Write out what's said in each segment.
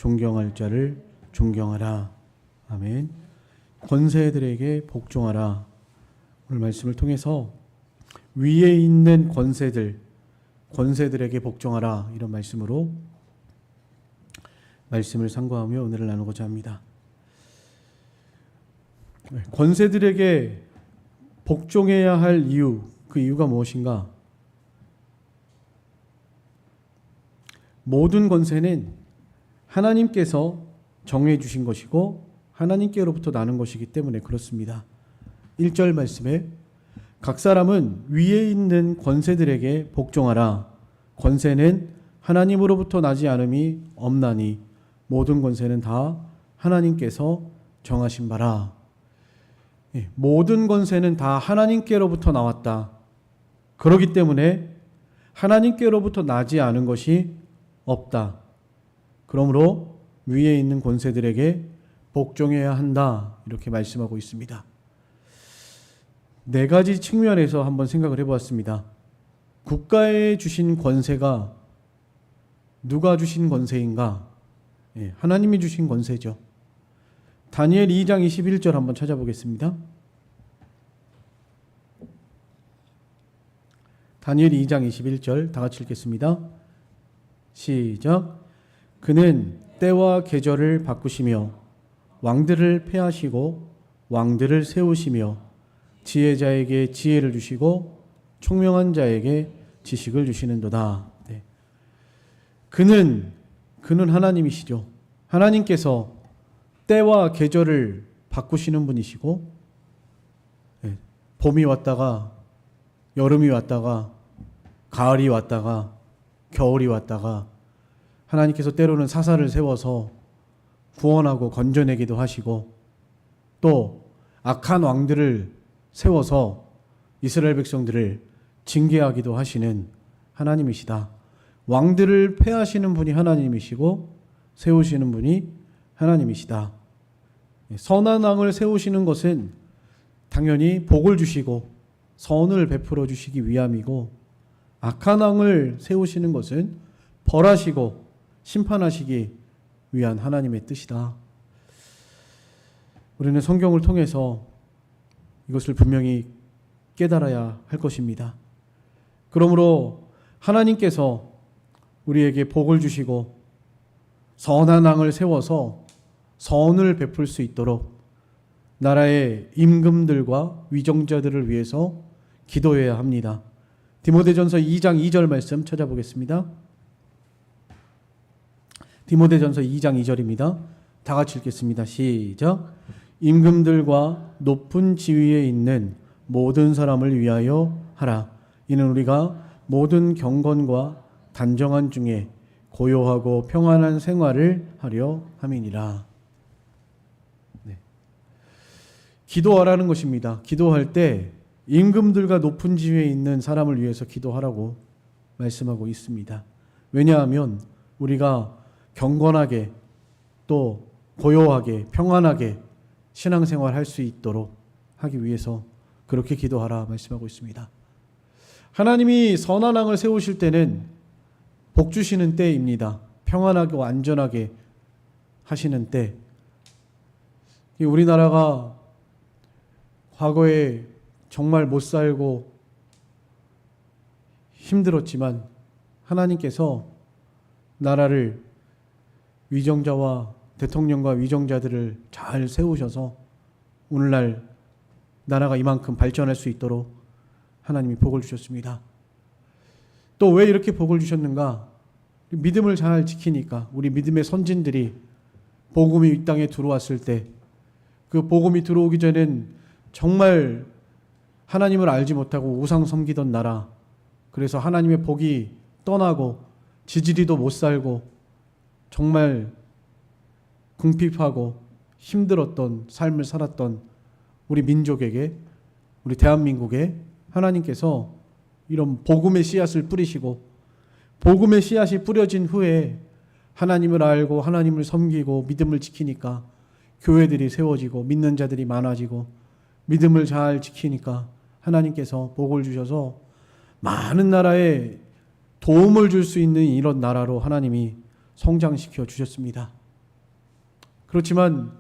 존경할 자를 존경하라. 아멘. 권세들에게 복종하라. 오늘 말씀을 통해서 위에 있는 권세들에게 복종하라, 이런 말씀으로 말씀을 상고하며 오늘을 나누고자 합니다. 권세들에게 복종해야 할 이유, 그 이유가 무엇인가? 모든 권세는 하나님께서 정해 주신 것이고 하나님께로부터 나는 것이기 때문에 그렇습니다. 1절 말씀에 각 사람은 위에 있는 권세들에게 복종하라. 권세는 하나님으로부터 나지 않음이 없나니 모든 권세는 다 하나님께서 정하신 바라. 모든 권세는 다 하나님께로부터 나왔다. 그렇기 때문에 하나님께로부터 나지 않은 것이 없다. 그러므로 위에 있는 권세들에게 복종해야 한다, 이렇게 말씀하고 있습니다. 네 가지 측면에서 한번 생각을 해보았습니다. 국가에 주신 권세가 누가 주신 권세인가? 하나님이 주신 권세죠. 다니엘 2장 21절 한번 찾아보겠습니다. 다니엘 2장 21절 다 같이 읽겠습니다. 시작. 그는 때와 계절을 바꾸시며 왕들을 폐하시고 왕들을 세우시며 지혜자에게 지혜를 주시고 총명한 자에게 지식을 주시는도다. 네. 그는 하나님이시죠. 하나님께서 때와 계절을 바꾸시는 분이시고, 봄이 왔다가 여름이 왔다가 가을이 왔다가 겨울이 왔다가 하나님께서 때로는 사사를 세워서 구원하고 건져내기도 하시고, 또 악한 왕들을 세워서 이스라엘 백성들을 징계하기도 하시는 하나님이시다. 왕들을 폐하시는 분이 하나님이시고 세우시는 분이 하나님이시다. 선한 왕을 세우시는 것은 당연히 복을 주시고 선을 베풀어 주시기 위함이고, 악한 왕을 세우시는 것은 벌하시고 심판하시기 위한 하나님의 뜻이다. 우리는 성경을 통해서 이것을 분명히 깨달아야 할 것입니다. 그러므로 하나님께서 우리에게 복을 주시고 선한 왕을 세워서 선을 베풀 수 있도록 나라의 임금들과 위정자들을 위해서 기도해야 합니다. 디모데전서 2장 2절 말씀 찾아보겠습니다. 디모데전서 2장 2절입니다. 다 같이 읽겠습니다. 시작. 임금들과 높은 지위에 있는 모든 사람을 위하여 하라. 이는 우리가 모든 경건과 단정한 중에 고요하고 평안한 생활을 하려 함이니라. 네. 기도하라는 것입니다. 기도할 때 임금들과 높은 지위에 있는 사람을 위해서 기도하라고 말씀하고 있습니다. 왜냐하면 우리가 경건하게 또 고요하게 평안하게 신앙생활 할 수 있도록 하기 위해서 그렇게 기도하라 말씀하고 있습니다. 하나님이 선한 왕을 세우실 때는 복 주시는 때입니다. 평안하고 안전하게 하시는 때. 우리나라가 과거에 정말 못 살고 힘들었지만 하나님께서 나라를 위정자와 대통령과 위정자들을 잘 세우셔서 오늘날 나라가 이만큼 발전할 수 있도록 하나님이 복을 주셨습니다. 또 왜 이렇게 복을 주셨는가? 믿음을 잘 지키니까. 우리 믿음의 선진들이 복음이 이 땅에 들어왔을 때 그 복음이 들어오기 전엔 정말 하나님을 알지 못하고 우상 섬기던 나라, 그래서 하나님의 복이 떠나고 지지리도 못 살고 정말 궁핍하고 힘들었던 삶을 살았던 우리 민족에게, 우리 대한민국에 하나님께서 이런 복음의 씨앗을 뿌리시고, 복음의 씨앗이 뿌려진 후에 하나님을 알고 하나님을 섬기고 믿음을 지키니까 교회들이 세워지고 믿는 자들이 많아지고 믿음을 잘 지키니까 하나님께서 복을 주셔서 많은 나라에 도움을 줄 수 있는 이런 나라로 하나님이 성장시켜 주셨습니다. 그렇지만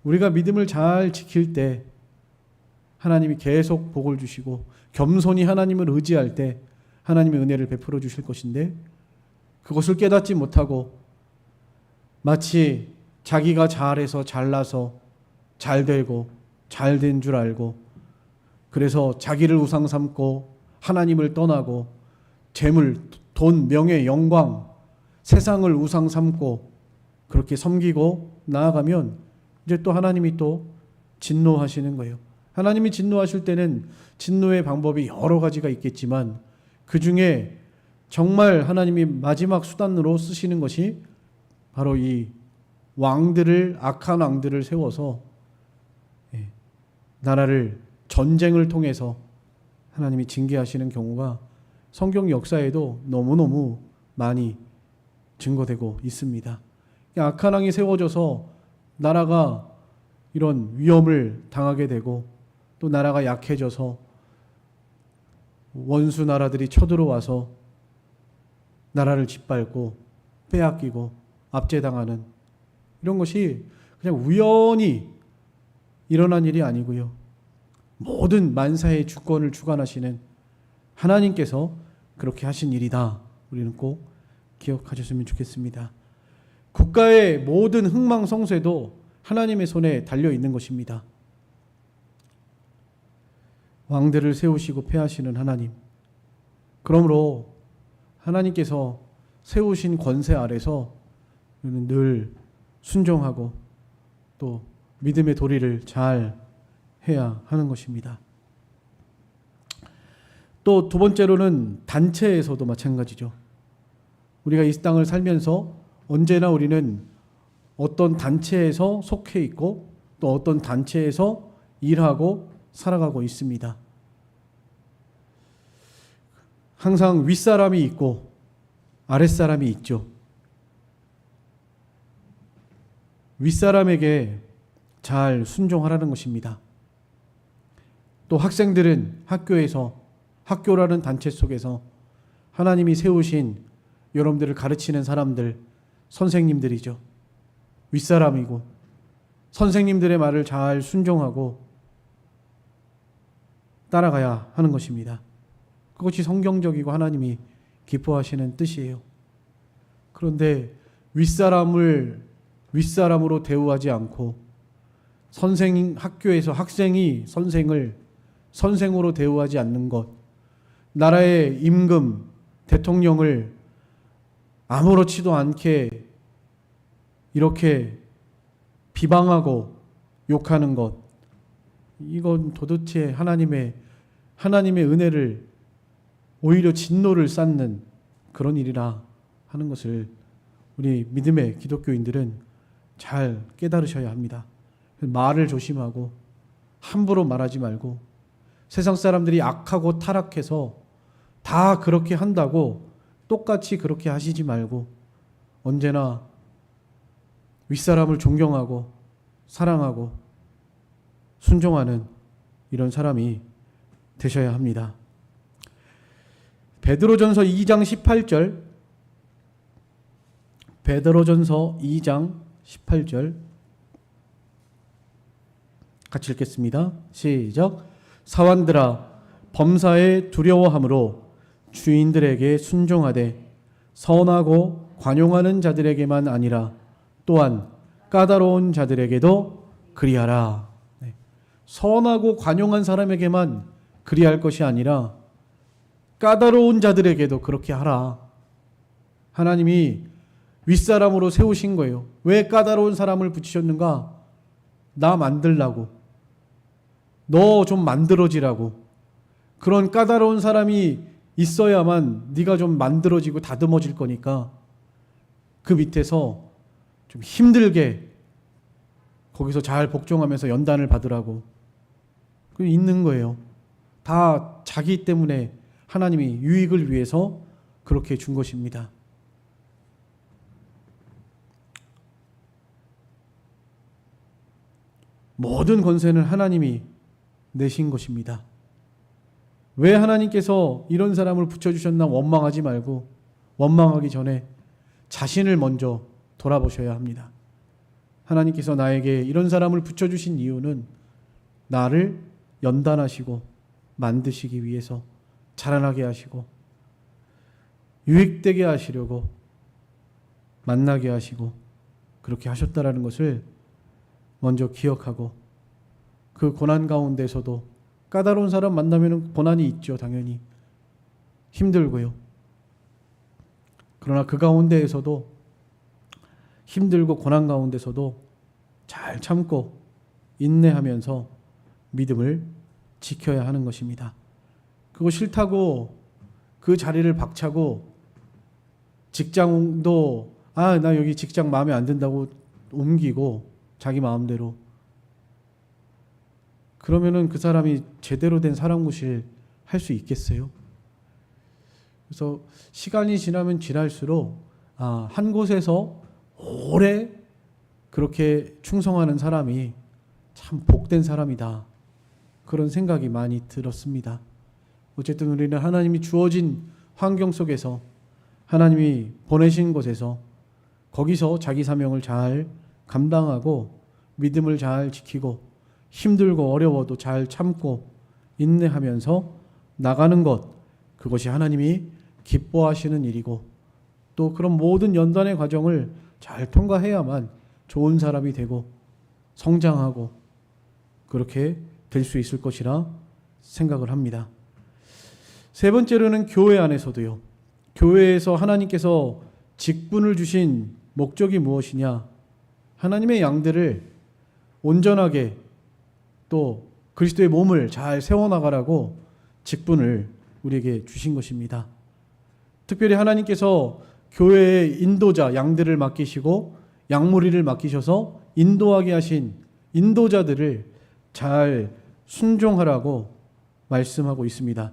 우리가 믿음을 잘 지킬 때 하나님이 계속 복을 주시고 겸손히 하나님을 의지할 때 하나님의 은혜를 베풀어 주실 것인데, 그것을 깨닫지 못하고 마치 자기가 잘해서 잘나서 잘되고 잘된 줄 알고, 그래서 자기를 우상 삼고 하나님을 떠나고 재물, 돈, 명예, 영광, 세상을 우상 삼고 그렇게 섬기고 나아가면 이제 또 하나님이 또 진노하시는 거예요. 하나님이 진노하실 때는 진노의 방법이 여러 가지가 있겠지만 그 중에 정말 하나님이 마지막 수단으로 쓰시는 것이 바로 이 왕들을, 악한 왕들을 세워서 나라를 전쟁을 통해서 하나님이 징계하시는 경우가 성경 역사에도 너무너무 많이 증거되고 있습니다. 악한 왕이 세워져서 나라가 이런 위험을 당하게 되고 또 나라가 약해져서 원수 나라들이 쳐들어와서 나라를 짓밟고 빼앗기고 압제당하는 이런 것이 그냥 우연히 일어난 일이 아니고요. 모든 만사의 주권을 주관하시는 하나님께서 그렇게 하신 일이다. 우리는 꼭 기억하셨으면 좋겠습니다. 국가의 모든 흥망성쇠도 하나님의 손에 달려 있는 것입니다. 왕들을 세우시고 폐하시는 하나님. 그러므로 하나님께서 세우신 권세 아래서 우리는 늘 순종하고 또 믿음의 도리를 잘 해야 하는 것입니다. 또 두 번째로는 단체에서도 마찬가지죠. 우리가 이 땅을 살면서 언제나 우리는 어떤 단체에서 속해 있고 또 어떤 단체에서 일하고 살아가고 있습니다. 항상 윗사람이 있고 아랫사람이 있죠. 윗사람에게 잘 순종하라는 것입니다. 또 학생들은 학교에서, 학교라는 단체 속에서 하나님이 세우신 여러분들을 가르치는 사람들, 선생님들이죠. 윗사람이고 선생님들의 말을 잘 순종하고 따라가야 하는 것입니다. 그것이 성경적이고 하나님이 기뻐하시는 뜻이에요. 그런데 윗사람을 윗사람으로 대우하지 않고 학교에서 학생이 선생을 선생으로 대우하지 않는 것, 나라의 임금, 대통령을 아무렇지도 않게 이렇게 비방하고 욕하는 것, 이건 도대체 하나님의 은혜를 오히려 진노를 쌓는 그런 일이라 하는 것을 우리 믿음의 기독교인들은 잘 깨달으셔야 합니다. 말을 조심하고 함부로 말하지 말고 세상 사람들이 악하고 타락해서 다 그렇게 한다고 똑같이 그렇게 하시지 말고 언제나 윗사람을 존경하고 사랑하고 순종하는 이런 사람이 되셔야 합니다. 베드로전서 2장 18절, 베드로전서 2장 18절 같이 읽겠습니다. 시작. 사환들아, 범사에 두려워함으로 주인들에게 순종하되 선하고 관용하는 자들에게만 아니라 또한 까다로운 자들에게도 그리하라. 선하고 관용한 사람에게만 그리할 것이 아니라 까다로운 자들에게도 그렇게 하라. 하나님이 윗사람으로 세우신 거예요. 왜 까다로운 사람을 붙이셨는가? 나 만들라고. 너 좀 만들어지라고. 그런 까다로운 사람이 있어야만 네가 좀 만들어지고 다듬어질 거니까 그 밑에서 좀 힘들게 거기서 잘 복종하면서 연단을 받으라고. 그 있는 거예요. 다 자기 때문에 하나님이 유익을 위해서 그렇게 준 것입니다. 모든 권세는 하나님이 내신 것입니다. 왜 하나님께서 이런 사람을 붙여주셨나 원망하지 말고 원망하기 전에 자신을 먼저 돌아보셔야 합니다. 하나님께서 나에게 이런 사람을 붙여주신 이유는 나를 연단하시고 만드시기 위해서 자라나게 하시고 유익되게 하시려고 만나게 하시고 그렇게 하셨다라는 것을 먼저 기억하고, 그 고난 가운데서도 까다로운 사람 만나면 고난이 있죠. 당연히 힘들고요. 그러나 그 가운데에서도, 힘들고 고난 가운데서도 잘 참고 인내하면서 믿음을 지켜야 하는 것입니다. 그거 싫다고 그 자리를 박차고 직장도 나 여기 직장 마음에 안 든다고 옮기고 자기 마음대로, 그러면은 그 사람이 제대로 된 사랑구실 할 수 있겠어요? 그래서 시간이 지나면 지날수록 한 곳에서 오래 그렇게 충성하는 사람이 참 복된 사람이다, 그런 생각이 많이 들었습니다. 어쨌든 우리는 하나님이 주어진 환경 속에서, 하나님이 보내신 곳에서, 거기서 자기 사명을 잘 감당하고 믿음을 잘 지키고 힘들고 어려워도 잘 참고 인내하면서 나가는 것, 그것이 하나님이 기뻐하시는 일이고, 또 그런 모든 연단의 과정을 잘 통과해야만 좋은 사람이 되고 성장하고 그렇게 될 수 있을 것이라 생각을 합니다. 세 번째로는 교회 안에서도요. 교회에서 하나님께서 직분을 주신 목적이 무엇이냐? 하나님의 양들을 온전하게, 또 그리스도의 몸을 잘 세워나가라고 직분을 우리에게 주신 것입니다. 특별히 하나님께서 교회의 인도자, 양들을 맡기시고 양무리를 맡기셔서 인도하게 하신 인도자들을 잘 순종하라고 말씀하고 있습니다.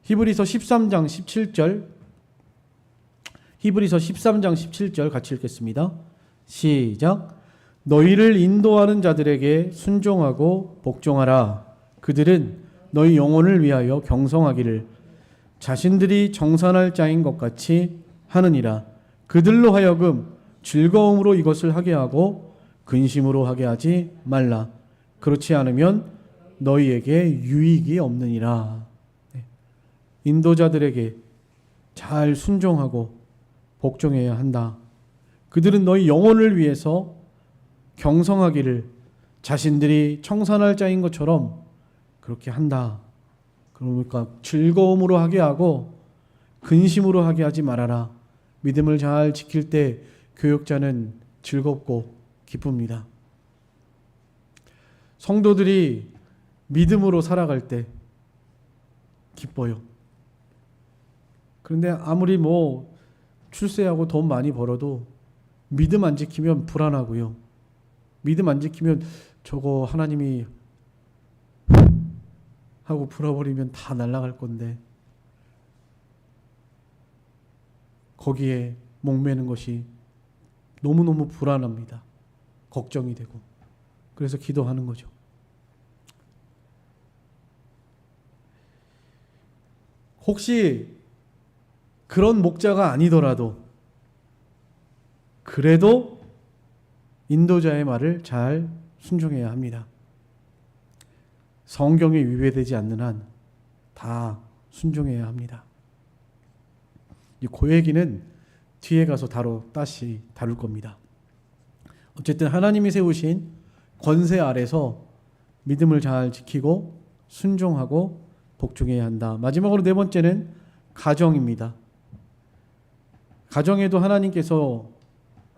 히브리서 13장 17절 같이 읽겠습니다. 시작. 너희를 인도하는 자들에게 순종하고 복종하라. 그들은 너희 영혼을 위하여 경성하기를 자신들이 정산할 자인 것 같이 하느니라. 그들로 하여금 즐거움으로 이것을 하게 하고 근심으로 하게 하지 말라. 그렇지 않으면 너희에게 유익이 없느니라. 인도자들에게 잘 순종하고 복종해야 한다. 그들은 너희 영혼을 위해서 경성하기를 자신들이 청산할 자인 것처럼 그렇게 한다. 그러니까 즐거움으로 하게 하고 근심으로 하게 하지 말아라. 믿음을 잘 지킬 때 교역자는 즐겁고 기쁩니다. 성도들이 믿음으로 살아갈 때 기뻐요. 그런데 아무리 출세하고 돈 많이 벌어도 믿음 안 지키면 불안하고요. 믿음 안 지키면 저거 하나님이 하고 불어버리면 다 날아갈 건데, 거기에 목매는 것이 너무너무 불안합니다. 걱정이 되고. 그래서 기도하는 거죠. 혹시 그런 목자가 아니더라도 그래도 인도자의 말을 잘 순종해야 합니다. 성경에 위배되지 않는 한 다 순종해야 합니다. 그 얘기는 뒤에 가서 다시 다룰 겁니다. 어쨌든 하나님이 세우신 권세 아래서 믿음을 잘 지키고 순종하고 복종해야 한다. 마지막으로 네 번째는 가정입니다. 가정에도 하나님께서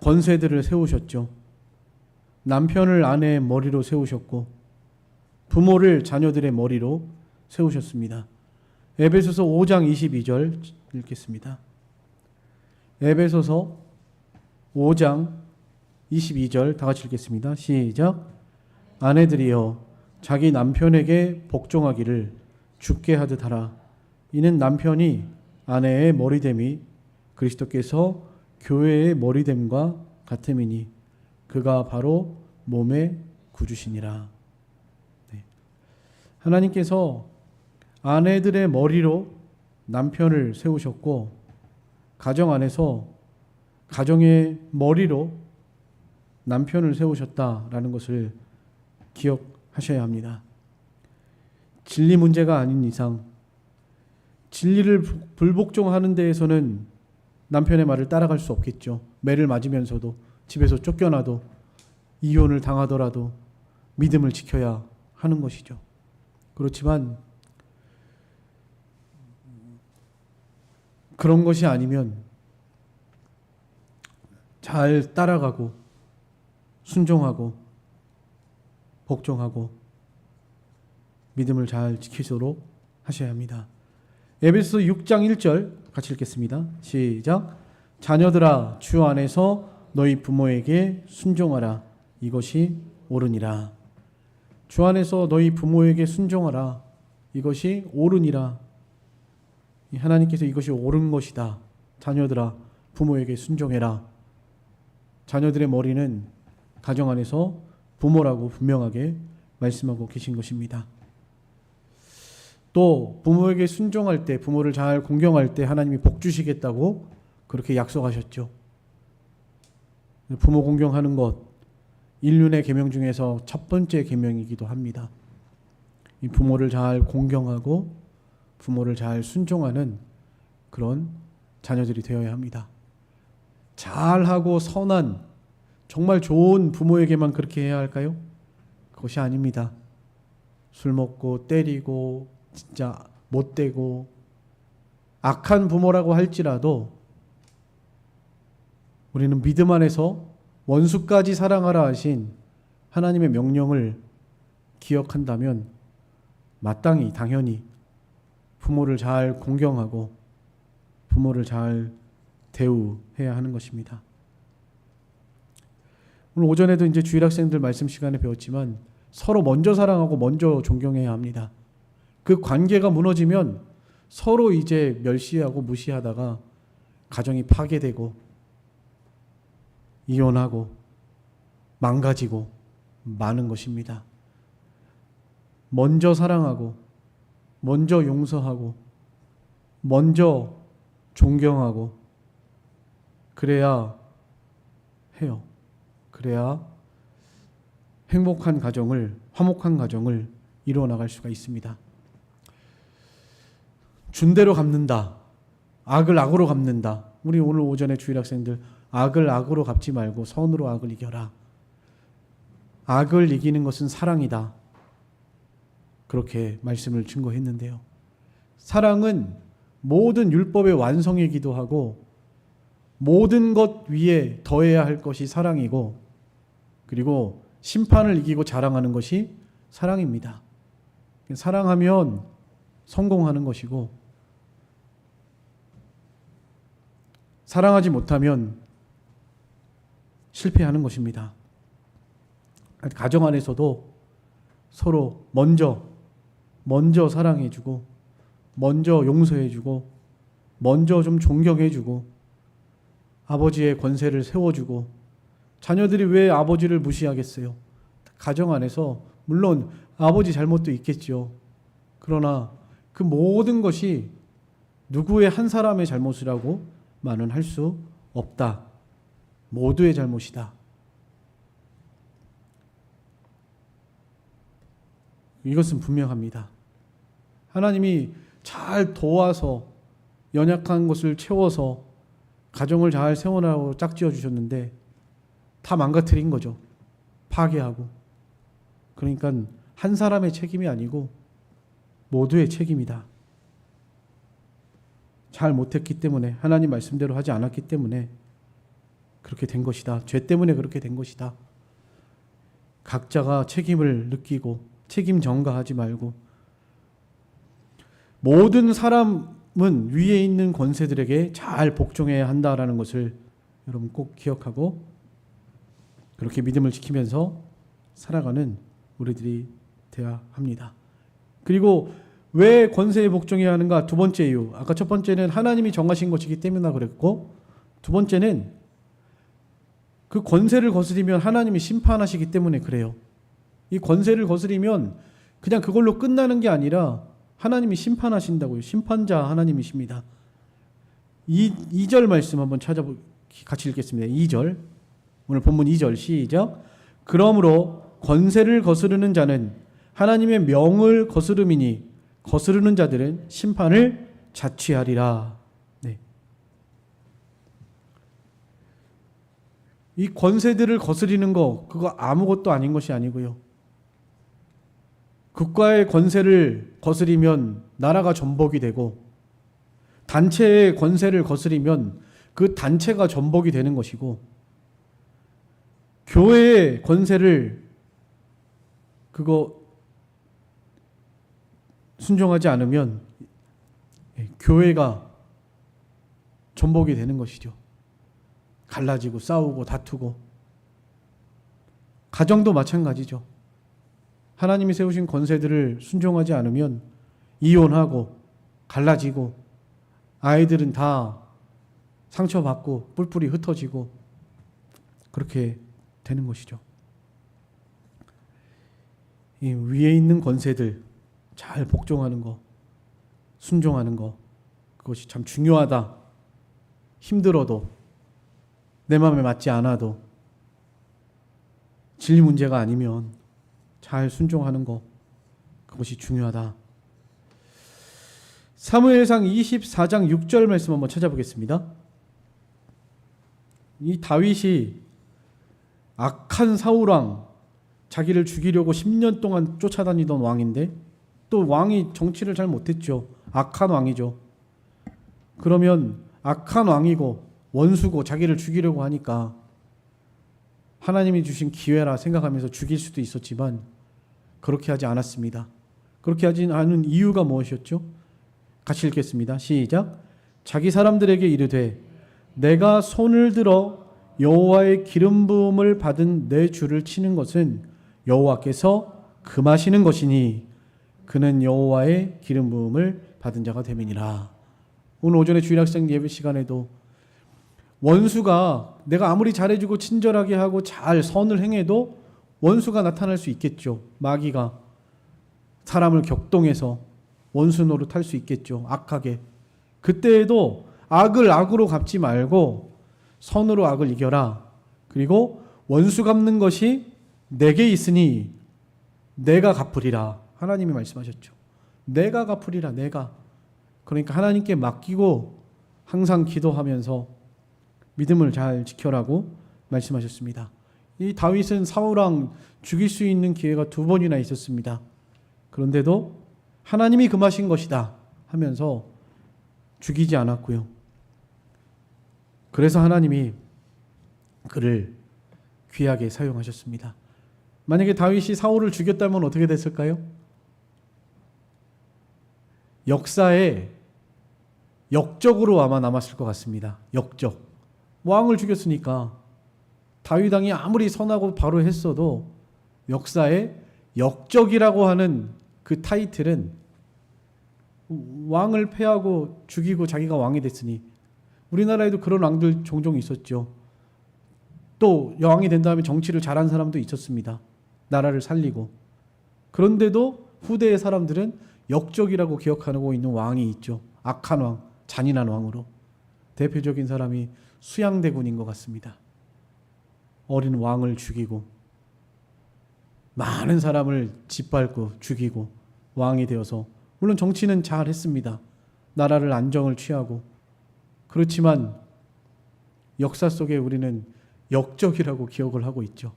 권세들을 세우셨죠. 남편을 아내의 머리로 세우셨고 부모를 자녀들의 머리로 세우셨습니다. 에베소서 5장 22절 읽겠습니다. 에베소서 5장 22절 다 같이 읽겠습니다. 시작. 아내들이여 자기 남편에게 복종하기를 주께 하듯 하라. 이는 남편이 아내의 머리됨이 그리스도께서 교회의 머리됨과 같음이니 그가 바로 몸의 구주시니라. 네. 하나님께서 아내들의 머리로 남편을 세우셨고 가정 안에서 가정의 머리로 남편을 세우셨다라는 것을 기억하셔야 합니다. 진리 문제가 아닌 이상 진리를 불복종하는 데에서는 남편의 말을 따라갈 수 없겠죠. 매를 맞으면서도 집에서 쫓겨나도 이혼을 당하더라도 믿음을 지켜야 하는 것이죠. 그렇지만 그런 것이 아니면 잘 따라가고 순종하고 복종하고 믿음을 잘 지키도록 하셔야 합니다. 에베소서 6장 1절 같이 읽겠습니다. 시작. 자녀들아 주 안에서 너희 부모에게 순종하라. 이것이 옳으니라. 주 안에서 너희 부모에게 순종하라. 이것이 옳으니라. 하나님께서 이것이 옳은 것이다. 자녀들아 부모에게 순종해라. 자녀들의 머리는 가정 안에서 부모라고 분명하게 말씀하고 계신 것입니다. 또 부모에게 순종할 때, 부모를 잘 공경할 때 하나님이 복 주시겠다고 그렇게 약속하셨죠. 부모 공경하는 것, 인륜의 계명 중에서 첫 번째 계명이기도 합니다. 이 부모를 잘 공경하고 부모를 잘 순종하는 그런 자녀들이 되어야 합니다. 잘하고 선한 정말 좋은 부모에게만 그렇게 해야 할까요? 그것이 아닙니다. 술 먹고 때리고 진짜 못되고 악한 부모라고 할지라도 우리는 믿음 안에서 원수까지 사랑하라 하신 하나님의 명령을 기억한다면 마땅히 당연히 부모를 잘 공경하고 부모를 잘 대우해야 하는 것입니다. 오늘 오전에도 이제 주일학생들 말씀 시간에 배웠지만 서로 먼저 사랑하고 먼저 존경해야 합니다. 그 관계가 무너지면 서로 이제 멸시하고 무시하다가 가정이 파괴되고 이혼하고 망가지고 많은 것입니다. 먼저 사랑하고 먼저 용서하고 먼저 존경하고 그래야 해요. 그래야 행복한 가정을, 화목한 가정을 이루어 나갈 수가 있습니다. 준 대로 갚는다. 악을 악으로 갚는다. 우리 오늘 오전에 주일학생들 악을 악으로 갚지 말고 선으로 악을 이겨라. 악을 이기는 것은 사랑이다. 그렇게 말씀을 증거했는데요. 사랑은 모든 율법의 완성이기도 하고 모든 것 위에 더해야 할 것이 사랑이고 그리고 심판을 이기고 자랑하는 것이 사랑입니다. 사랑하면 성공하는 것이고 사랑하지 못하면 실패하는 것입니다. 가정 안에서도 서로 먼저 사랑해주고 먼저 용서해주고 먼저 좀 존경해주고 아버지의 권세를 세워주고 자녀들이 왜 아버지를 무시하겠어요? 가정 안에서 물론 아버지 잘못도 있겠죠. 그러나 그 모든 것이 누구의 한 사람의 잘못이라고만은 할 수 없다. 모두의 잘못이다. 이것은 분명합니다. 하나님이 잘 도와서 연약한 것을 채워서 가정을 잘 세워나가고 짝지어 주셨는데 다 망가뜨린 거죠. 파괴하고. 그러니까 한 사람의 책임이 아니고 모두의 책임이다. 잘 못했기 때문에 하나님 말씀대로 하지 않았기 때문에 그렇게 된 것이다. 죄 때문에 그렇게 된 것이다. 각자가 책임을 느끼고 책임 전가하지 말고 모든 사람은 위에 있는 권세들에게 잘 복종해야 한다라는 것을 여러분 꼭 기억하고 그렇게 믿음을 지키면서 살아가는 우리들이 되어야 합니다. 그리고 왜 권세에 복종해야 하는가? 두 번째 이유. 아까 첫 번째는 하나님이 정하신 것이기 때문이라 그랬고 두 번째는 그 권세를 거스리면 하나님이 심판하시기 때문에 그래요. 이 권세를 거스리면 그냥 그걸로 끝나는 게 아니라 하나님이 심판하신다고요. 심판자 하나님이십니다. 2절 말씀 한번 같이 읽겠습니다. 2절 오늘 본문 2절 시작. 그러므로 권세를 거스르는 자는 하나님의 명을 거스름이니 거스르는 자들은 심판을 자취하리라. 네. 이 권세들을 거스리는 거 그거 아무것도 아닌 것이 아니고요. 국가의 권세를 거스리면 나라가 전복이 되고 단체의 권세를 거스리면 그 단체가 전복이 되는 것이고 교회의 권세를 그거 순종하지 않으면 교회가 전복이 되는 것이죠. 갈라지고 싸우고 다투고 가정도 마찬가지죠. 하나님이 세우신 권세들을 순종하지 않으면 이혼하고 갈라지고 아이들은 다 상처받고 뿔뿔이 흩어지고 그렇게 되는 것이죠. 이 위에 있는 권세들 잘 복종하는 거, 순종하는 거 그것이 참 중요하다. 힘들어도 내 마음에 맞지 않아도 진리 문제가 아니면 잘 순종하는 거 그것이 중요하다. 사무엘상 24장 6절 말씀 한번 찾아보겠습니다. 이 다윗이 악한 사울왕 자기를 죽이려고 10년 동안 쫓아다니던 왕인데 또 왕이 정치를 잘 못했죠. 악한 왕이죠. 그러면 악한 왕이고 원수고 자기를 죽이려고 하니까 하나님이 주신 기회라 생각하면서 죽일 수도 있었지만 그렇게 하지 않았습니다. 그렇게 하지 않은 이유가 무엇이었죠? 같이 읽겠습니다. 시작. 자기 사람들에게 이르되 내가 손을 들어 여호와의 기름 부음을 받은 내 주를 치는 것은 여호와께서 금하시는 것이니 그는 여호와의 기름 부음을 받은 자가 됨이니라. 오늘 오전에 주일학생 예배 시간에도 원수가 내가 아무리 잘해주고 친절하게 하고 잘 선을 행해도 원수가 나타날 수 있겠죠. 마귀가 사람을 격동해서 원수 노릇할 수 있겠죠. 악하게. 그때에도 악을 악으로 갚지 말고 선으로 악을 이겨라. 그리고 원수 갚는 것이 내게 있으니 내가 갚으리라. 하나님이 말씀하셨죠. 내가 갚으리라. 내가. 그러니까 하나님께 맡기고 항상 기도하면서 믿음을 잘 지켜라고 말씀하셨습니다. 이 다윗은 사울왕 죽일 수 있는 기회가 2번이나 있었습니다. 그런데도 하나님이 금하신 것이다 하면서 죽이지 않았고요. 그래서 하나님이 그를 귀하게 사용하셨습니다. 만약에 다윗이 사울을 죽였다면 어떻게 됐을까요? 역사에 역적으로 아마 남았을 것 같습니다. 역적. 왕을 죽였으니까 다윗 왕이 아무리 선하고 바로 했어도 역사에 역적이라고 하는 그 타이틀은 왕을 패하고 죽이고 자기가 왕이 됐으니 우리나라에도 그런 왕들 종종 있었죠. 또 왕이 된 다음에 정치를 잘한 사람도 있었습니다. 나라를 살리고. 그런데도 후대의 사람들은 역적이라고 기억하고 있는 왕이 있죠. 악한 왕, 잔인한 왕으로. 대표적인 사람이 수양대군인 것 같습니다. 어린 왕을 죽이고 많은 사람을 짓밟고 죽이고 왕이 되어서 물론 정치는 잘 했습니다. 나라를 안정을 취하고. 그렇지만 역사 속에 우리는 역적이라고 기억을 하고 있죠.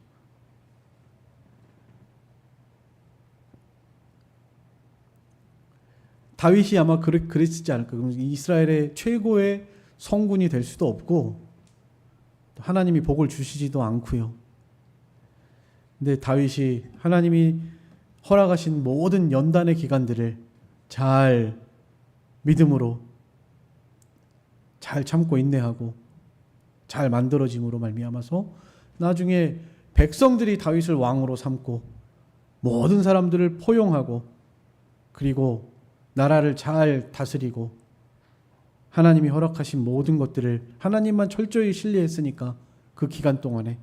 다윗이 아마 그랬지 않을까. 이스라엘의 최고의 성군이 될 수도 없고 하나님이 복을 주시지도 않고요. 근데 다윗이 하나님이 허락하신 모든 연단의 기간들을 잘 믿음으로 잘 참고 인내하고 잘 만들어짐으로 말미암아서 나중에 백성들이 다윗을 왕으로 삼고 모든 사람들을 포용하고 그리고 나라를 잘 다스리고 하나님이 허락하신 모든 것들을 하나님만 철저히 신뢰했으니까 그 기간 동안에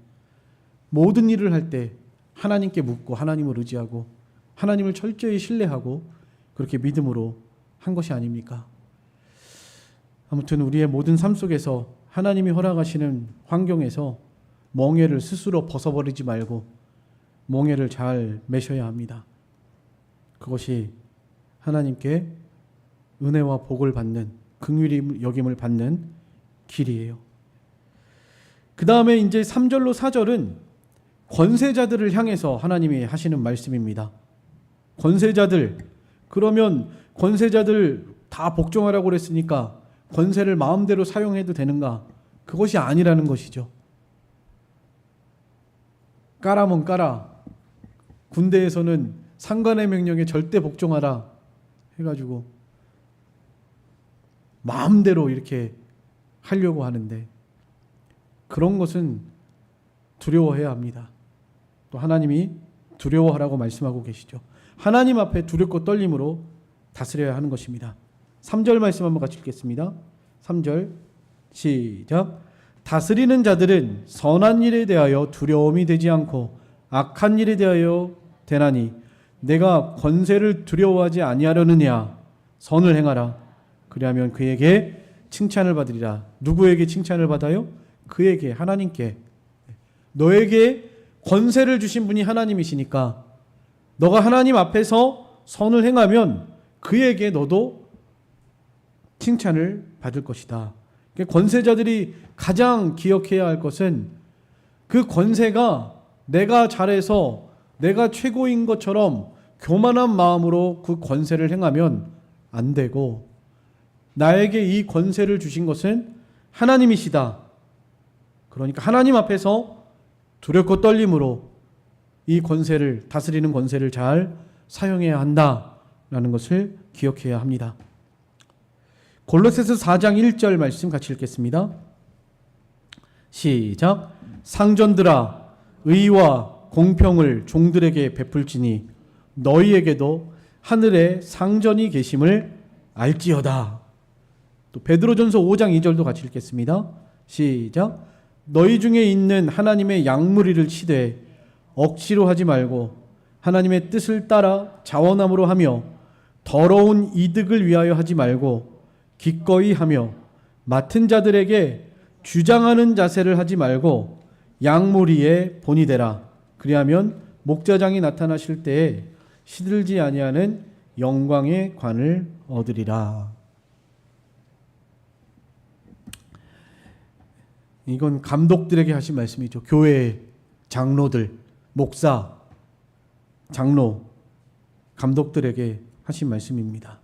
모든 일을 할 때 하나님께 묻고 하나님을 의지하고 하나님을 철저히 신뢰하고 그렇게 믿음으로 한 것이 아닙니까? 아무튼 우리의 모든 삶 속에서 하나님이 허락하시는 환경에서 멍에를 스스로 벗어버리지 말고 멍에를 잘 매셔야 합니다. 그것이 하나님께 은혜와 복을 받는, 긍휼히 여김을 받는 길이에요. 그 다음에 이제 3절로 4절은 권세자들을 향해서 하나님이 하시는 말씀입니다. 권세자들, 그러면 권세자들 다 복종하라고 그랬으니까 권세를 마음대로 사용해도 되는가? 그것이 아니라는 것이죠. 까라면 까라. 군대에서는 상관의 명령에 절대 복종하라 해가지고 마음대로 이렇게 하려고 하는데, 그런 것은 두려워해야 합니다. 또 하나님이 두려워하라고 말씀하고 계시죠. 하나님 앞에 두렵고 떨림으로 다스려야 하는 것입니다. 3절 말씀 한번 같이 읽겠습니다. 3절 시작. 다스리는 자들은 선한 일에 대하여 두려움이 되지 않고 악한 일에 대하여 되나니 내가 권세를 두려워하지 아니하려느냐. 선을 행하라. 그리하면 그에게 칭찬을 받으리라. 누구에게 칭찬을 받아요? 그에게, 하나님께. 너에게 권세를 주신 분이 하나님이시니까 너가 하나님 앞에서 선을 행하면 그에게 너도 칭찬을 받을 것이다. 권세자들이 가장 기억해야 할 것은 그 권세가 내가 잘해서 내가 최고인 것처럼 교만한 마음으로 그 권세를 행하면 안 되고, 나에게 이 권세를 주신 것은 하나님이시다. 그러니까 하나님 앞에서 두렵고 떨림으로 이 권세를, 다스리는 권세를 잘 사용해야 한다라는 것을 기억해야 합니다. 골로새서 4장 1절 말씀 같이 읽겠습니다. 시작. 상전들아, 의와 공평을 종들에게 베풀지니 너희에게도 하늘에 상전이 계심을 알지어다. 또 베드로전서 5장 2절도 같이 읽겠습니다. 시작. 너희 중에 있는 하나님의 양무리를 치되 억지로 하지 말고 하나님의 뜻을 따라 자원함으로 하며 더러운 이득을 위하여 하지 말고 기꺼이 하며 맡은 자들에게 주장하는 자세를 하지 말고 양무리에 본이 되라. 그리하면 목자장이 나타나실 때에 시들지 아니하는 영광의 관을 얻으리라. 이건 감독들에게 하신 말씀이죠. 교회 장로들, 목사, 장로, 감독들에게 하신 말씀입니다.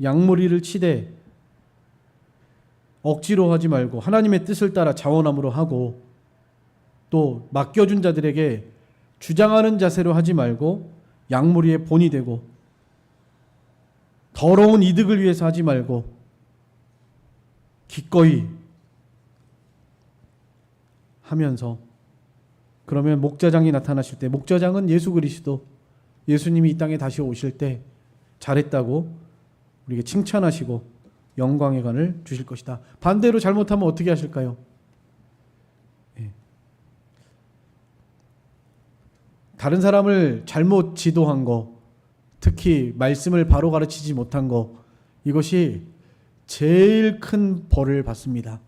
양무리를 치되 억지로 하지 말고 하나님의 뜻을 따라 자원함으로 하고, 또 맡겨준 자들에게 주장하는 자세로 하지 말고 양무리의 본이 되고, 더러운 이득을 위해서 하지 말고 기꺼이 하면서, 그러면 목자장이 나타나실 때, 목자장은 예수 그리스도, 예수님이 이 땅에 다시 오실 때 잘했다고 우리에게 칭찬하시고 영광의 관을 주실 것이다. 반대로 잘못하면 어떻게 하실까요? 다른 사람을 잘못 지도한 거, 특히 말씀을 바로 가르치지 못한 거, 이것이 제일 큰 벌을 받습니다.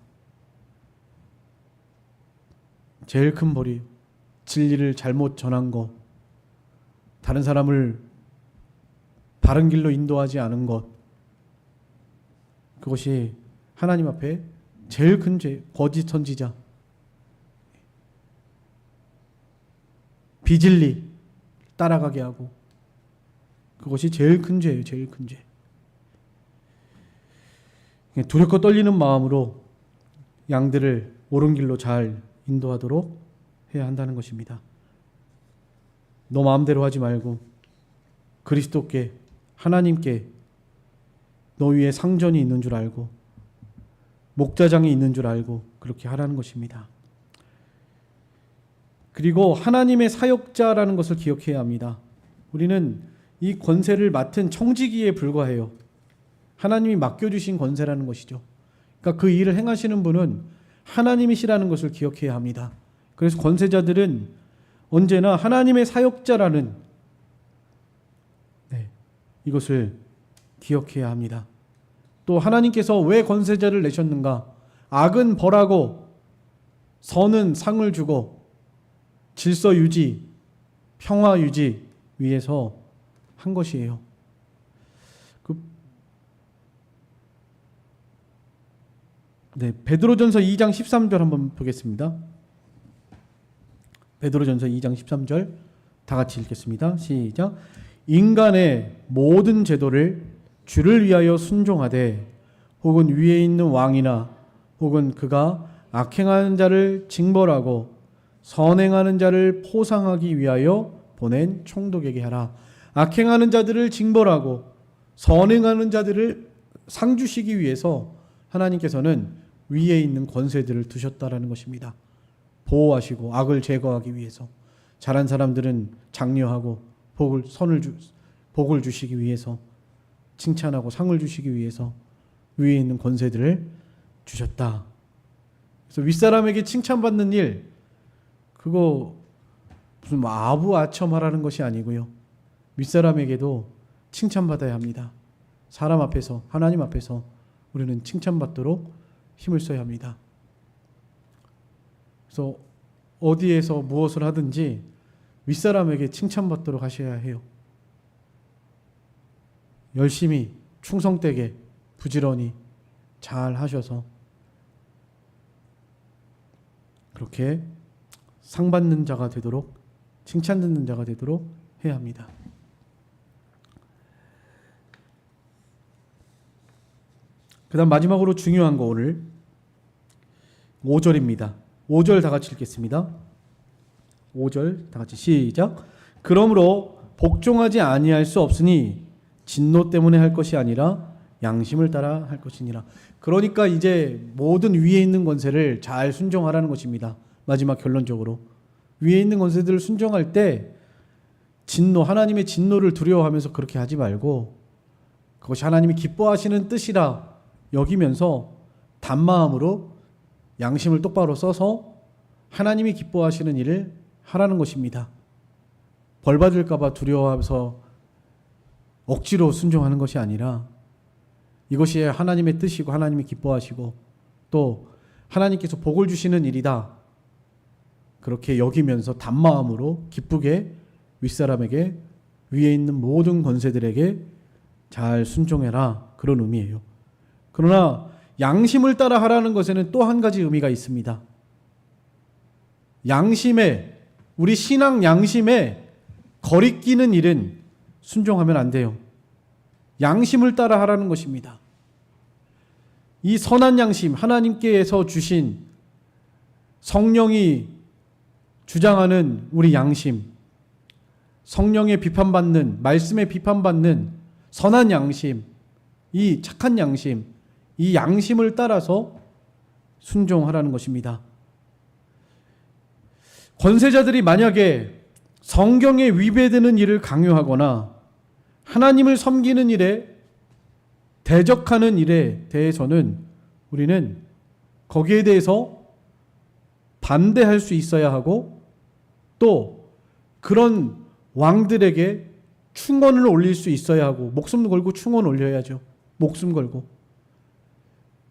제일 큰 벌이 진리를 잘못 전한 거, 다른 사람을 바른 길로 인도하지 않은 것, 그것이 하나님 앞에 제일 큰 죄, 거짓 선지자, 비진리 따라가게 하고, 그것이 제일 큰 죄예요. 제일 큰 죄. 두렵고 떨리는 마음으로 양들을 옳은 길로 잘 인도하도록 해야 한다는 것입니다. 너 마음대로 하지 말고 그리스도께, 하나님께 너 위에 상전이 있는 줄 알고 목자장이 있는 줄 알고 그렇게 하라는 것입니다. 그리고 하나님의 사역자라는 것을 기억해야 합니다. 우리는 이 권세를 맡은 청지기에 불과해요. 하나님이 맡겨주신 권세라는 것이죠. 그러니까 그 일을 행하시는 분은 하나님이시라는 것을 기억해야 합니다. 그래서 권세자들은 언제나 하나님의 사역자라는 이것을 기억해야 합니다. 또 하나님께서 왜 권세자를 내셨는가? 악은 벌하고 선은 상을 주고 질서 유지, 평화 유지 위해서 한 것이에요. 베드로전서 2장 13절 한번 보겠습니다. 베드로전서 2장 13절 다 같이 읽겠습니다. 시작. 인간의 모든 제도를 주를 위하여 순종하되 혹은 위에 있는 왕이나 혹은 그가 악행하는 자를 징벌하고 선행하는 자를 포상하기 위하여 보낸 총독에게 하라. 악행하는 자들을 징벌하고 선행하는 자들을 상 주시기 위해서 하나님께서는 위에 있는 권세들을 두셨다라는 것입니다. 보호하시고 악을 제거하기 위해서, 잘한 사람들은 장려하고 복을 주시기 위해서, 칭찬하고 상을 주시기 위해서 위에 있는 권세들을 주셨다. 그래서 윗사람에게 칭찬받는 일, 그거 무슨 아부아첨하라는 것이 아니고요. 윗사람에게도 칭찬받아야 합니다. 사람 앞에서, 하나님 앞에서 우리는 칭찬받도록 힘을 써야 합니다. 그래서 어디에서 무엇을 하든지 윗사람에게 칭찬받도록 하셔야 해요. 열심히 충성되게 부지런히 잘 하셔서 그렇게 상 받는 자가 되도록, 칭찬 듣는 자가 되도록 해야 합니다. 그 다음 마지막으로 중요한 거 오늘 5절입니다. 5절 다 같이 읽겠습니다. 5절 다 같이 시작. 그러므로 복종하지 아니할 수 없으니 진노 때문에 할 것이 아니라 양심을 따라 할 것이니라. 그러니까 이제 모든 위에 있는 권세를 잘 순종하라는 것입니다. 마지막 결론적으로 위에 있는 권세들을 순종할 때 진노, 하나님의 진노를 두려워하면서 그렇게 하지 말고 그것이 하나님이 기뻐하시는 뜻이라 여기면서 단마음으로 양심을 똑바로 써서 하나님이 기뻐하시는 일을 하라는 것입니다. 벌 받을까 봐 두려워해서 억지로 순종하는 것이 아니라 이것이 하나님의 뜻이고 하나님이 기뻐하시고 또 하나님께서 복을 주시는 일이다. 그렇게 여기면서 단마음으로 기쁘게 윗사람에게 위에 있는 모든 권세들에게 잘 순종해라. 그런 의미예요. 그러나 양심을 따라 하라는 것에는 또 한 가지 의미가 있습니다. 양심에, 우리 신앙 양심에 거리끼는 일은 순종하면 안 돼요. 양심을 따라 하라는 것입니다. 이 선한 양심, 하나님께서 주신 성령이 주장하는 우리 양심, 성령의 비판받는, 말씀에 비판받는 선한 양심, 이 착한 양심, 이 양심을 따라서 순종하라는 것입니다. 권세자들이 만약에 성경에 위배되는 일을 강요하거나 하나님을 섬기는 일에 대적하는 일에 대해서는 우리는 거기에 대해서 반대할 수 있어야 하고 또 그런 왕들에게 충원을 올릴 수 있어야 하고 목숨 걸고 충원 올려야죠. 목숨 걸고.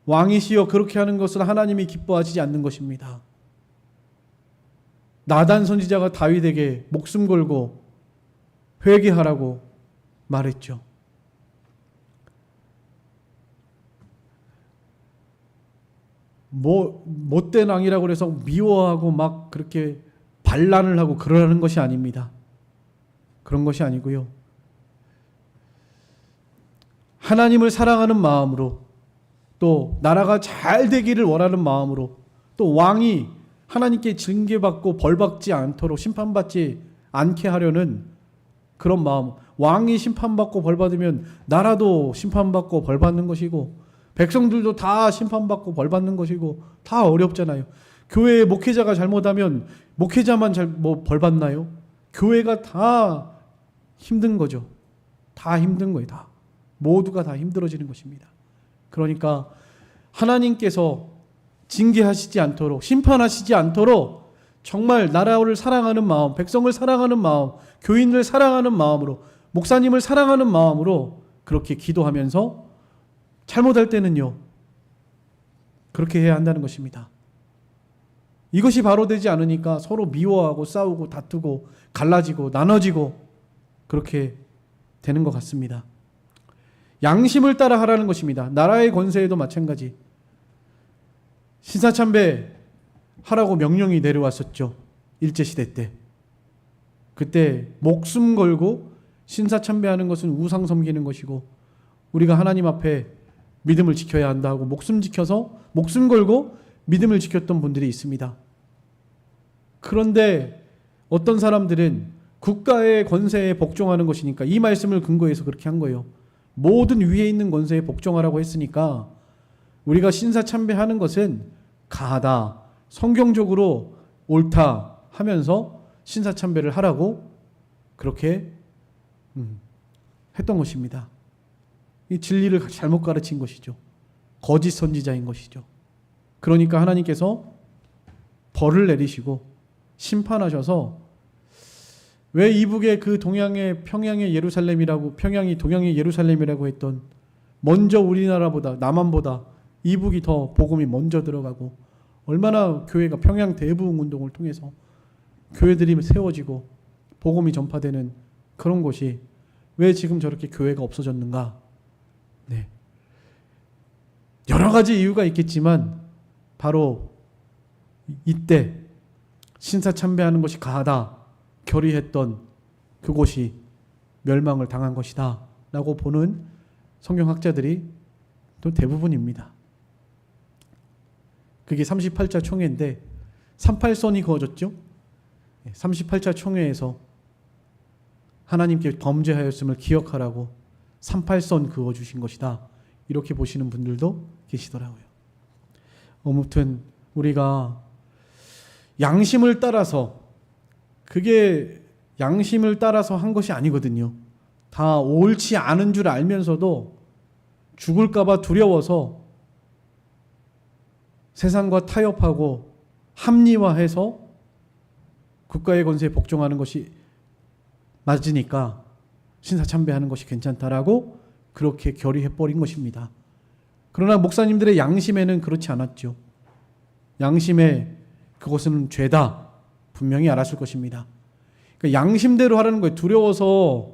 왕이시여 그렇게 하는 것은 하나님이 기뻐하시지 않는 것입니다. 나단 선지자가 다윗에게 목숨 걸고 회개하라고 말했죠. 못된 왕이라고 해서 미워하고 막 그렇게 반란을 하고 그러라는 것이 아닙니다. 그런 것이 아니고요. 하나님을 사랑하는 마음으로 또 나라가 잘 되기를 원하는 마음으로 또 왕이 하나님께 징계받고 벌받지 않도록 심판받지 않게 하려는 그런 마음. 왕이 심판받고 벌받으면 나라도 심판받고 벌받는 것이고 백성들도 다 심판받고 벌받는 것이고 다 어렵잖아요. 교회의 목회자가 잘못하면 목회자만 벌받나요? 교회가 다 힘든 거죠. 다 힘든 거예요. 다. 모두가 다 힘들어지는 것입니다. 그러니까 하나님께서 징계하시지 않도록 심판하시지 않도록 정말 나라를 사랑하는 마음, 백성을 사랑하는 마음, 교인을 사랑하는 마음으로 목사님을 사랑하는 마음으로 그렇게 기도하면서 잘못할 때는요. 그렇게 해야 한다는 것입니다. 이것이 바로 되지 않으니까 서로 미워하고 싸우고 다투고 갈라지고 나눠지고 그렇게 되는 것 같습니다. 양심을 따라 하라는 것입니다. 나라의 권세에도 마찬가지. 신사참배 하라고 명령이 내려왔었죠. 일제시대 때. 그때 목숨 걸고 신사참배하는 것은 우상 섬기는 것이고 우리가 하나님 앞에 믿음을 지켜야 한다 하고 목숨 걸고 믿음을 지켰던 분들이 있습니다. 그런데 어떤 사람들은 국가의 권세에 복종하는 것이니까 이 말씀을 근거해서 그렇게 한 거예요. 모든 위에 있는 권세에 복종하라고 했으니까 우리가 신사참배하는 것은 가하다, 성경적으로 옳다 하면서 신사참배를 하라고 그렇게 했던 것입니다. 이 진리를 잘못 가르친 것이죠. 거짓 선지자인 것이죠. 그러니까 하나님께서 벌을 내리시고 심판하셔서 왜 이북의 그 동양의 평양의 예루살렘이라고 평양이 동양의 예루살렘이라고 했던 먼저 우리나라보다 남한보다 이북이 더 복음이 먼저 들어가고 얼마나 교회가 평양 대부흥 운동을 통해서 교회들이 세워지고 복음이 전파되는 그런 곳이 왜 지금 저렇게 교회가 없어졌는가? 네. 여러 가지 이유가 있겠지만 바로 이때 신사참배하는 것이 가하다 결의했던 그곳이 멸망을 당한 것이다 라고 보는 성경학자들이 또 대부분입니다. 그게 38자 총회인데 38선이 그어졌죠. 38자 총회에서 하나님께 범죄하였음을 기억하라고 38선 그어주신 것이다 이렇게 보시는 분들도 계시더라고요. 아무튼 우리가 양심을 따라서 그게 양심을 따라서 한 것이 아니거든요. 다 옳지 않은 줄 알면서도 죽을까 봐 두려워서 세상과 타협하고 합리화해서 국가의 권세에 복종하는 것이 맞으니까 신사참배하는 것이 괜찮다라고 그렇게 결의해버린 것입니다. 그러나 목사님들의 양심에는 그렇지 않았죠. 양심에 그것은 죄다 분명히 알았을 것입니다. 그러니까 양심대로 하라는 거예요. 두려워서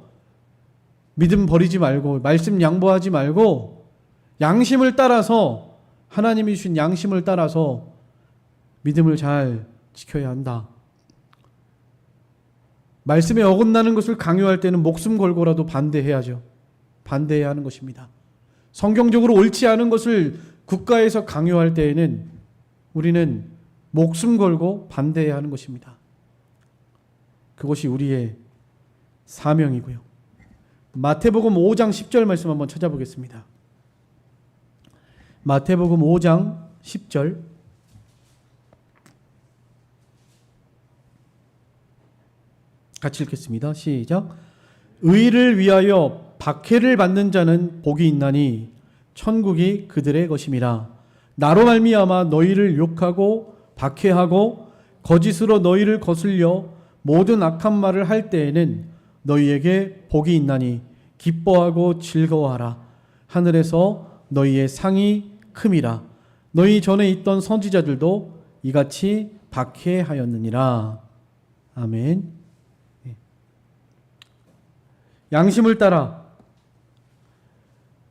믿음 버리지 말고 말씀 양보하지 말고 양심을 따라서 하나님이 주신 양심을 따라서 믿음을 잘 지켜야 한다. 말씀에 어긋나는 것을 강요할 때는 목숨 걸고라도 반대해야죠. 반대해야 하는 것입니다. 성경적으로 옳지 않은 것을 국가에서 강요할 때에는 우리는 목숨 걸고 반대해야 하는 것입니다. 그것이 우리의 사명이고요. 마태복음 5장 10절 말씀 한번 찾아보겠습니다. 마태복음 5장 10절 같이 읽겠습니다. 시작. 의를 위하여 박해를 받는 자는 복이 있나니 천국이 그들의 것임이라. 나로 말미암아 너희를 욕하고 박해하고 거짓으로 너희를 거슬려 모든 악한 말을 할 때에는 너희에게 복이 있나니 기뻐하고 즐거워하라. 하늘에서 너희의 상이 큼이라. 너희 전에 있던 선지자들도 이같이 박해하였느니라. 아멘. 양심을 따라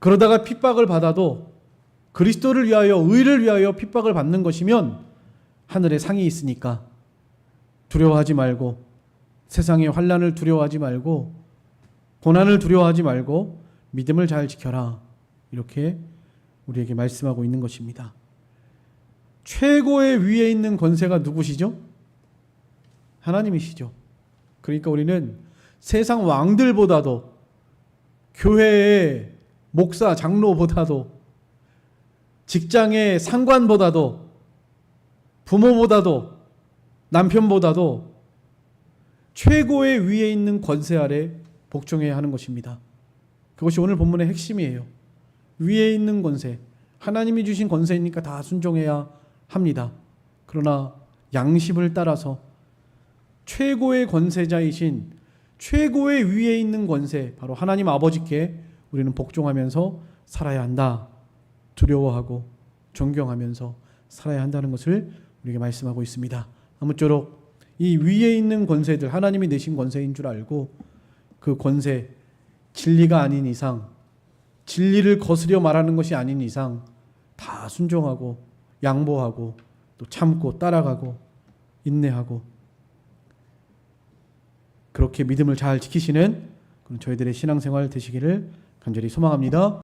그러다가 핍박을 받아도 그리스도를 위하여 의를 위하여 핍박을 받는 것이면 하늘에 상이 있으니까 두려워하지 말고 세상의 환난을 두려워하지 말고 고난을 두려워하지 말고 믿음을 잘 지켜라. 이렇게 우리에게 말씀하고 있는 것입니다. 최고의 위에 있는 권세가 누구시죠? 하나님이시죠. 그러니까 우리는 세상 왕들보다도 교회의 목사, 장로보다도 직장의 상관보다도 부모보다도 남편보다도 최고의 위에 있는 권세 아래 복종해야 하는 것입니다. 그것이 오늘 본문의 핵심이에요. 위에 있는 권세, 하나님이 주신 권세이니까 다 순종해야 합니다. 그러나 양심을 따라서 최고의 권세자이신 최고의 위에 있는 권세, 바로 하나님 아버지께 우리는 복종하면서 살아야 한다. 두려워하고 존경하면서 살아야 한다는 것을 우리에게 말씀하고 있습니다. 아무쪼록 이 위에 있는 권세들, 하나님이 내신 권세인 줄 알고 그 권세, 진리가 아닌 이상, 진리를 거스려 말하는 것이 아닌 이상 다 순종하고 양보하고 또 참고 따라가고 인내하고 그렇게 믿음을 잘 지키시는 그런 저희들의 신앙생활 되시기를 간절히 소망합니다.